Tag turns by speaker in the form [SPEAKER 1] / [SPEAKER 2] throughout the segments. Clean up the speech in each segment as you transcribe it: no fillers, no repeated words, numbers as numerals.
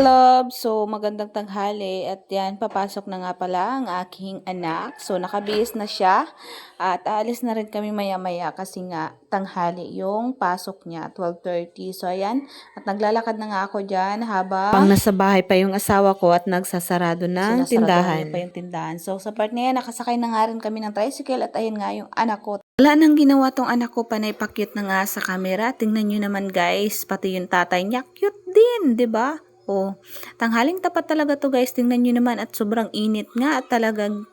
[SPEAKER 1] love! So, magandang tanghali at yan, papasok na nga pala ang aking anak. So, nakabihis na siya at aalis na rin kami maya-maya kasi nga tanghali yung pasok niya, 12:30. So, ayan, at naglalakad na nga ako dyan habang nasa bahay pa yung asawa ko at nagsasarado ng tindahan. Pa yung tindahan. So, sa part na yan, nakasakay na nga rin kami ng tricycle at ayun nga yung anak ko. Wala nang ginawa tong anak ko, panay pakyut na nga sa camera. Tingnan nyo naman guys, pati yung tatay niya, cute din, 'di ba? Oh, tanghaling tapat talaga to guys. Tingnan nyo naman at sobrang init nga at talagang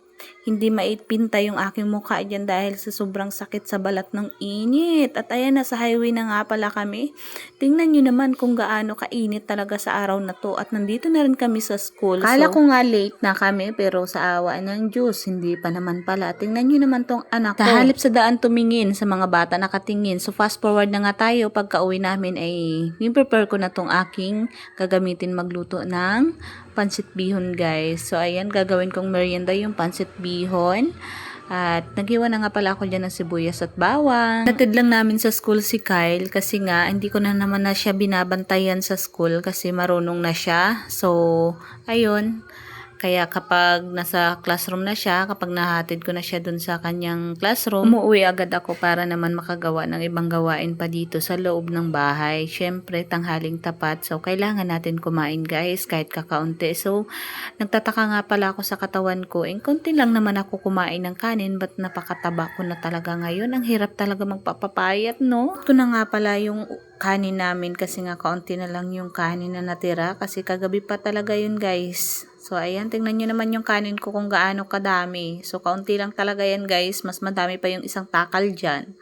[SPEAKER 1] hindi maipinta yung aking mukha dyan dahil sa sobrang sakit sa balat ng init. At ayan, nasa highway na nga pala kami. Tingnan nyo naman kung gaano kainit talaga sa araw na to. At nandito na rin kami sa school. Kala ko nga late na kami pero sa awa ng Diyos, hindi pa naman pala. Tingnan nyo naman tong anak ko. Sa halip sa daan tumingin sa mga bata nakatingin. So fast forward na nga tayo. Pagka uwi namin ay prepare ko na tong aking gagamitin magluto ng pansit bihon guys. So ayan, gagawin kong merienda yung pansit bihon. At naghiwa na nga pala ako dyan ng sibuyas at bawang. Natid lang namin sa school si Kyle kasi nga hindi ko na naman na siya binabantayan sa school kasi marunong na siya. So ayun, kaya kapag nasa classroom na siya, kapag nahatid ko na siya dun sa kanyang classroom, umuwi agad ako para naman makagawa ng ibang gawain pa dito sa loob ng bahay. Syempre, tanghaling tapat. So, kailangan natin kumain guys, kahit kakaunti. So, nagtataka nga pala ako sa katawan ko. Konti lang naman ako kumain ng kanin, but napakataba ko na talaga ngayon. Ang hirap talaga magpapapayat, no? Ito na nga pala yung kanin namin kasi nga kaunti na lang yung kanin na natira kasi kagabi pa talaga yun guys. So, ayan, tingnan nyo naman yung kanin ko kung gaano kadami. So, kaunti lang talaga yan, guys. Mas madami pa yung isang takal dyan.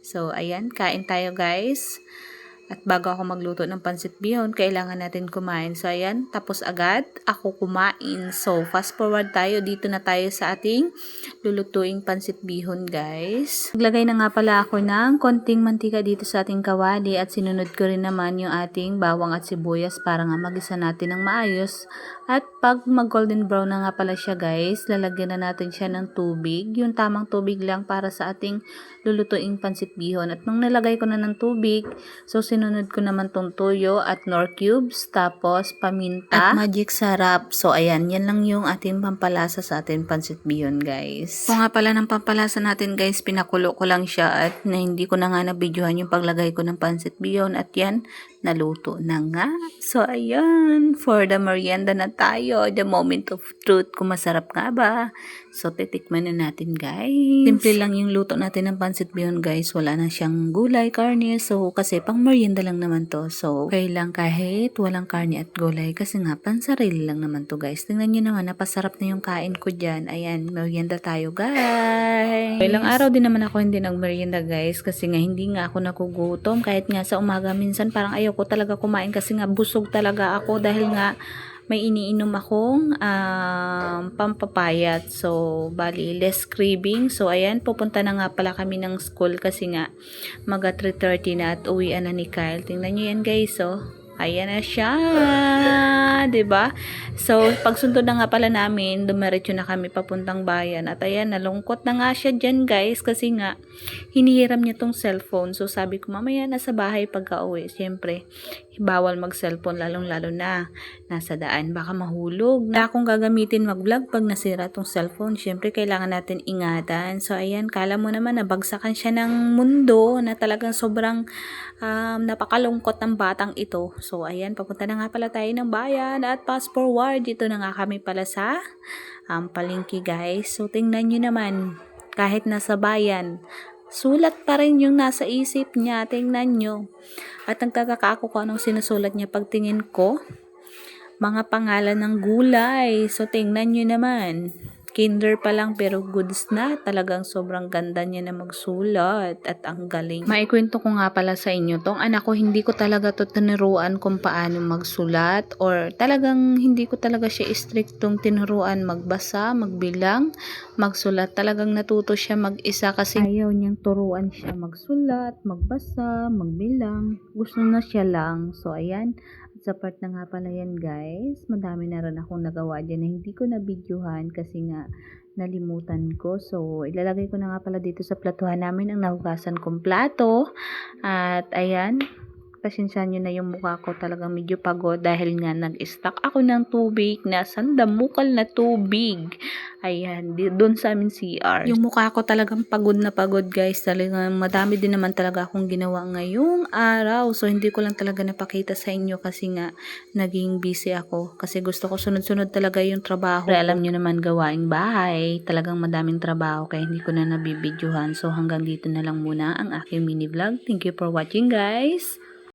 [SPEAKER 1] So, ayan, kain tayo, guys. At bago ako magluto ng pansit bihon, kailangan natin kumain. So, ayan, tapos agad ako kumain. So, fast forward tayo. Dito na tayo sa ating lulutuing pansit bihon, guys. Naglagay na nga pala ako ng konting mantika dito sa ating kawali at sinunod ko rin naman yung ating bawang at sibuyas para nga magisa natin ng maayos. At pag mag-golden brown na nga pala siya, guys, lalagyan na natin siya ng tubig. Yung tamang tubig lang para sa ating lulutuing pansit bihon. At nung nalagay ko na ng tubig, so sinunod ko naman tong toyo at nor cubes, tapos paminta at magic sarap. So ayan, yan lang yung ating pampalasa sa ating pansit bihon, guys. So nga pala ng pampalasa natin, guys, pinakulo ko lang siya at na hindi ko na nga nabidyohan yung paglagay ko ng pansit bihon at yan, naluto na nga. So ayan, for the merienda na tayo, the moment of truth, kung masarap nga ba. So titikman na natin, guys. Simple lang yung luto natin ng pansit bihon, guys. Wala na siyang gulay, karne. So kasi pang merienda lang naman to. So okay lang kahit walang karne at gulay kasi nga pansarili lang naman to, guys. Tingnan nyo naman, napasarap na yung kain ko dyan. Ayan, merienda tayo, guys. Ilang araw din naman ako hindi nagmerienda, guys, kasi nga hindi nga ako nakugutom. Kahit nga sa umaga minsan parang ayaw ko talaga kumain kasi nga busog talaga ako dahil nga may iniinom akong pampapayat. So, bali, less craving. So, ayan, pupunta na nga pala kami ng school kasi nga maga 3:30 na at uwian na ni Kyle. Tingnan nyo yan, guys, oh. Ayan na siya, 'di ba? So, pagsunod na nga pala namin, dumiretso na kami papuntang bayan. At ayan, nalungkot na nga siya diyan, guys, kasi nga hinihiram niya tong cellphone. So, sabi ko, mamaya nasa bahay pagka-uwi. Siyempre, bawal mag-cellphone lalong-lalo na nasa daan. Baka mahulog. Na akong gagamitin mag-vlog pag nasira tong cellphone. Siyempre, kailangan natin ingatan. So, ayan, kala mo naman nabagsakan siya ng mundo na talagang sobrang napakalungkot ng batang ito. So, ayan, papunta na nga pala tayo ng bayan at fast forward, dito na nga kami pala sa palengke, guys. So, tingnan nyo naman, kahit nasa bayan, sulat pa rin yung nasa isip niya. Tingnan nyo. At nagtataka ako kung anong sinusulat niya pagtingin ko. Mga pangalan ng gulay. So, tingnan nyo naman. Kinder pa lang pero goods na. Talagang sobrang ganda niya na magsulat at ang galing. Maikwento ko nga pala sa inyo, tong anak ko hindi ko talaga to tinuruan kung paano magsulat or talagang hindi ko talaga siya striktong tinuruan magbasa, magbilang, magsulat. Talagang natuto siya mag-isa kasi ayaw niyang turuan siya magsulat, magbasa, magbilang. Gusto na siya lang. So ayan, sa part na nga pala yan, guys, madami na rin akong nagawa dyan na hindi ko na-videohan kasi nga nalimutan ko. So, ilalagay ko na nga pala dito sa platuhan namin ang nahugasan kong plato. At ayan, pasensya nyo na yung mukha ko talagang medyo pagod dahil nga nag-stock ako ng tubig na sandamukal na tubig. Ayan, doon sa amin CR. Yung mukha ko talagang pagod na pagod guys. Talagang madami din naman talaga akong ginawa ngayong araw. So hindi ko lang talaga napakita sa inyo kasi nga naging busy ako. Kasi gusto ko sunod-sunod talaga yung trabaho. Pero alam nyo naman gawaing bahay. Talagang madaming trabaho kaya hindi ko na nabibidyohan. So hanggang dito na lang muna ang aking mini vlog. Thank you for watching guys.